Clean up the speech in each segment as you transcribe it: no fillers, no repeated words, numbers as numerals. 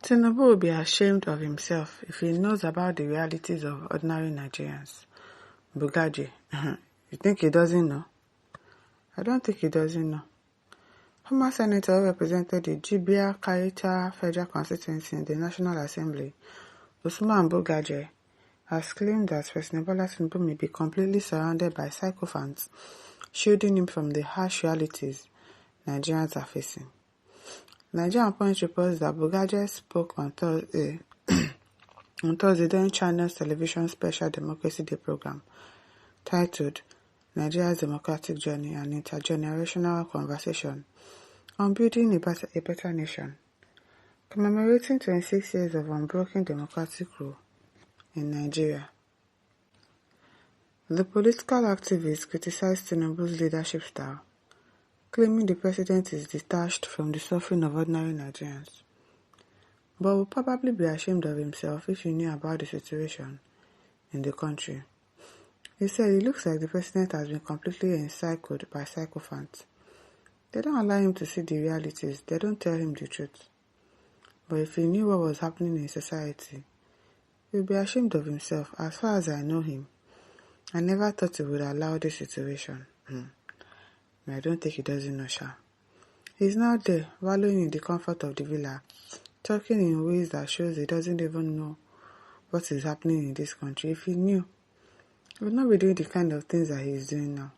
Tinubu will be ashamed of himself if he knows about the realities of ordinary Nigerians. Bugaje. You think he doesn't know? I don't think he doesn't know. Former senator who represented the Jibia Kaita Federal Constituency in the National Assembly, Usman Bugaje, has claimed that President Bola Tinubu may be completely surrounded by sycophants, shielding him from the harsh realities Nigerians are facing. Nigerian Punch reports that Bugaje spoke on Thursday during China's television special Democracy Day program titled Nigeria's Democratic Journey, an Intergenerational Conversation on Building a Better Nation, commemorating 26 years of unbroken democratic rule in Nigeria. The political activist criticized Tinubu's leadership style, claiming the president is detached from the suffering of ordinary Nigerians, but will probably be ashamed of himself if he knew about the situation in the country. He said it looks like the president has been completely encircled by sycophants. They don't allow him to see the realities, they don't tell him the truth. But if he knew what was happening in society, he would be ashamed of himself. As far as I know him, I never thought he would allow this situation. I don't think he doesn't know, Sha. He's now there, wallowing in the comfort of the villa, talking in ways that shows he doesn't even know what is happening in this country. If he knew, he would not be doing the kind of things that he is doing now.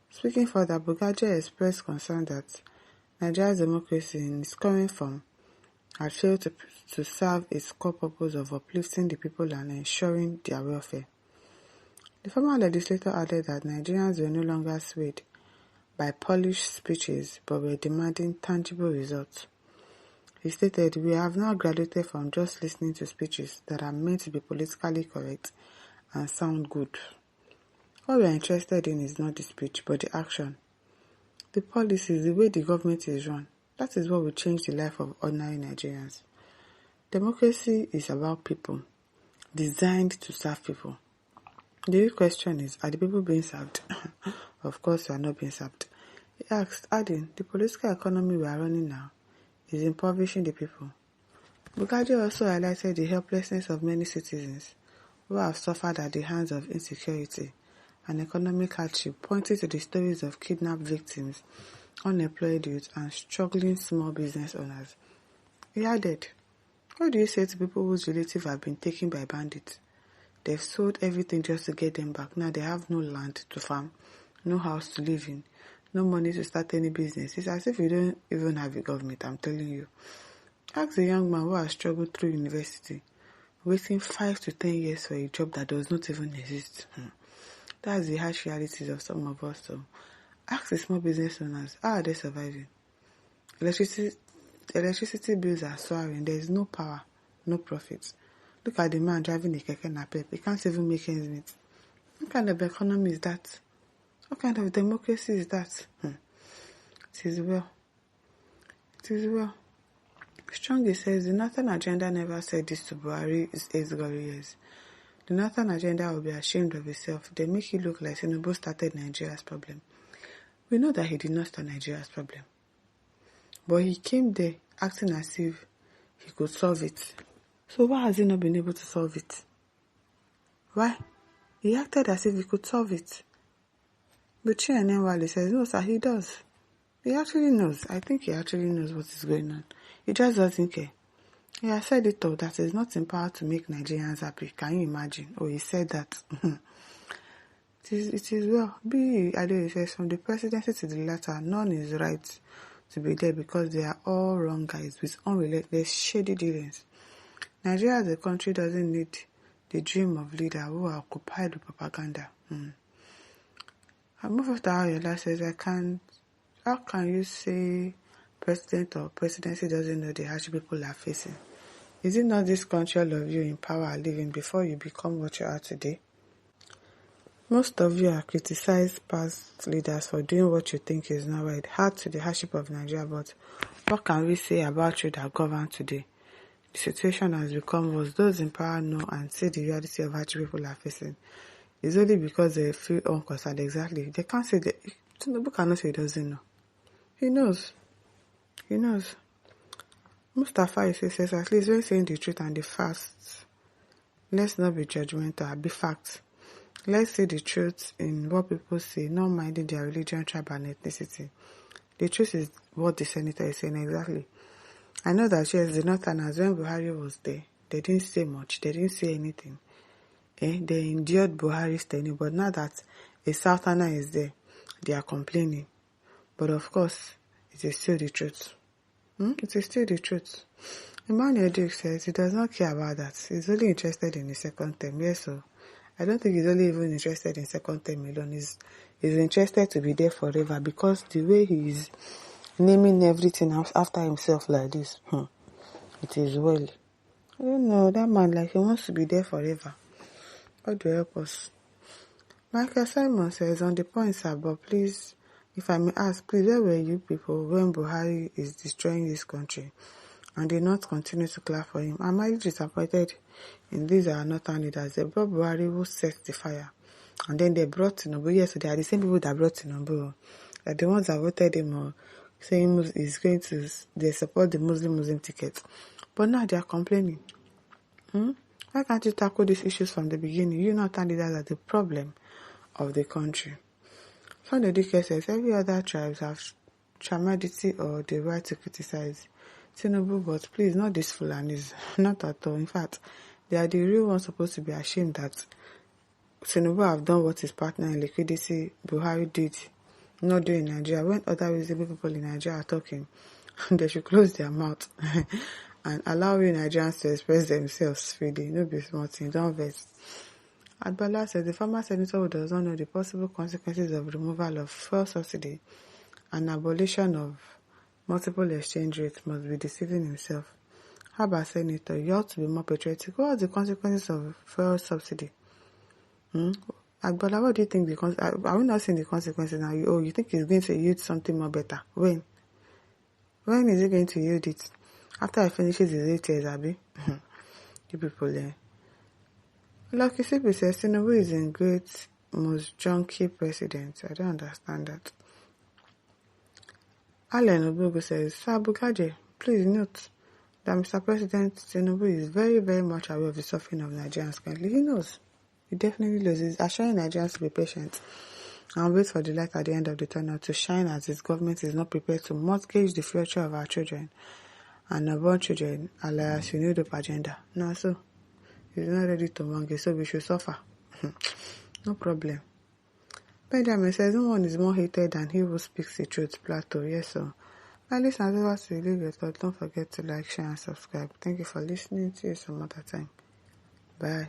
Speaking further, Bugaje expressed concern that Nigeria's democracy in its current form had failed to serve its core purpose of uplifting the people and ensuring their welfare. The former legislator added that Nigerians were no longer swayed by polished speeches but were demanding tangible results. He stated, "We have now graduated from just listening to speeches that are meant to be politically correct and sound good. What we are interested in is not the speech but the action. The policies, the way the government is run, that is what will change the life of ordinary Nigerians. Democracy is about people, designed to serve people. The real question is, are the people being served?" Of course, we are not being served. He asked, adding, "The political economy we are running now is impoverishing the people." Bugaje also highlighted the helplessness of many citizens who have suffered at the hands of insecurity and economic hardship, pointing to the stories of kidnapped victims, unemployed youth, and struggling small business owners. He added, "What do you say to people whose relatives have been taken by bandits? They've sold everything just to get them back. Now they have no land to farm, no house to live in, no money to start any business. It's as if you don't even have a government, I'm telling you." Ask a young man who has struggled through university, waiting 5 to 10 years for a job that does not even exist. That's the harsh realities of some of us. So ask the small business owners, how are they surviving? Electricity bills are soaring. There is no power, no profits. Look at the man driving a keke napep. He can't even make ends meet. What kind of economy is that? What kind of democracy is that? It is well. It is well. Strongly says the Northern Agenda never said this to Buhari's 8 glory years. The Northern Agenda will be ashamed of itself. They make it look like Tinubu started Nigeria's problem. We know that he did not start Nigeria's problem. But he came there acting as if he could solve it. So why has he not been able to solve it? Why? He acted as if he could solve it. But Chiane Wale says, no sir, he does. He actually knows. I think he actually knows what is going on. He just doesn't care. He has said it all, that he's not empowered to make Nigerians happy. Can you imagine? Oh, he said that. It is well. Ade says, from the presidency to the latter, none is right to be there because they are all wrong guys with unrelentless shady dealings. Nigeria as a country doesn't need the dream of leaders who are occupied with propaganda. I move after Ayola says, how can you say president or presidency doesn't know the hardship people are facing? Is it not this country all of you in power are living before you become what you are today? Most of you are criticized past leaders for doing what you think is not right. Hard to the hardship of Nigeria, but what can we say about you that govern today? The situation has become worse. Those in power know and see the reality of hardship people are facing. It's only because they feel unconcerned. Exactly. They can't say that. Tinubu cannot say he doesn't know. He knows. He knows. Mustafa says at least when saying the truth and the facts, let's not be judgmental, be facts. Let's say the truth in what people say, not minding their religion, tribe, and ethnicity. The truth is what the senator is saying exactly. I know that yes, the Northerners, when Buhari was there, they didn't say much, they didn't say anything. They endured Buhari's tenure, but now that a Southerner is there, they are complaining. But of course, it is still the truth. It is still the truth. Emmanuel Duke says he does not care about that. He's only interested in the second term. Yes, so I don't think he's only even interested in second term alone. He's interested to be there forever, because the way he is naming everything after himself like this, it is well. I don't know, that man, like, he wants to be there forever. God will help us. Michael Simon says, on the point, sir, but please, if I may ask, please, where were you people when Buhari is destroying this country and they not continue to clap for him? I'm highly disappointed in these are northern leaders. They brought Buhari who set the fire, and then they brought Tinubu. Yes, so they are the same people that brought Tinubu. They're the ones that voted him, or saying they support the Muslim ticket. But now they are complaining. Why can't you tackle these issues from the beginning? You northern leaders are the problem of the country. From the DK says, every other tribes have traumatity or the right to criticize Tinubu, but please, not this Fulanis. Not at all. In fact, they are the real ones supposed to be ashamed that Tinubu have done what his partner in liquidity, Buhari, did not do in Nigeria. When other reasonable people in Nigeria are talking, they should close their mouth and allow you Nigerians to express themselves freely. No be small thing, don't vex. Adbala says the former senator who does not know the possible consequences of removal of fuel subsidy and abolition of multiple exchange rates must be deceiving himself. How about senator? You ought to be more patriotic. What are the consequences of fuel subsidy? Adbala, what do you think are we not seeing the consequences now? You think he's going to yield something more better? When? When is he going to yield it? After he finishes his 8 years, Abi? You people there. Lucky Sipi says Tinubu is a great, most junky president. I don't understand that. Allen Obugu says, Sir Bugaje, please note that Mr. President Tinubu is very, very much aware of the suffering of Nigerians currently. He knows. He definitely knows. He's assuring Nigerians to be patient and wait for the light at the end of the tunnel to shine, as his government is not prepared to mortgage the future of our children and unborn children alias renewed agenda. No, so he's not ready to mortgage, so we should suffer. No problem. Benjamin says no one is more hated than he who speaks the truth. Plateau, yes, so. My listeners, over to leave your thoughts. Don't forget to like, share, and subscribe. Thank you for listening. See you some other time. Bye.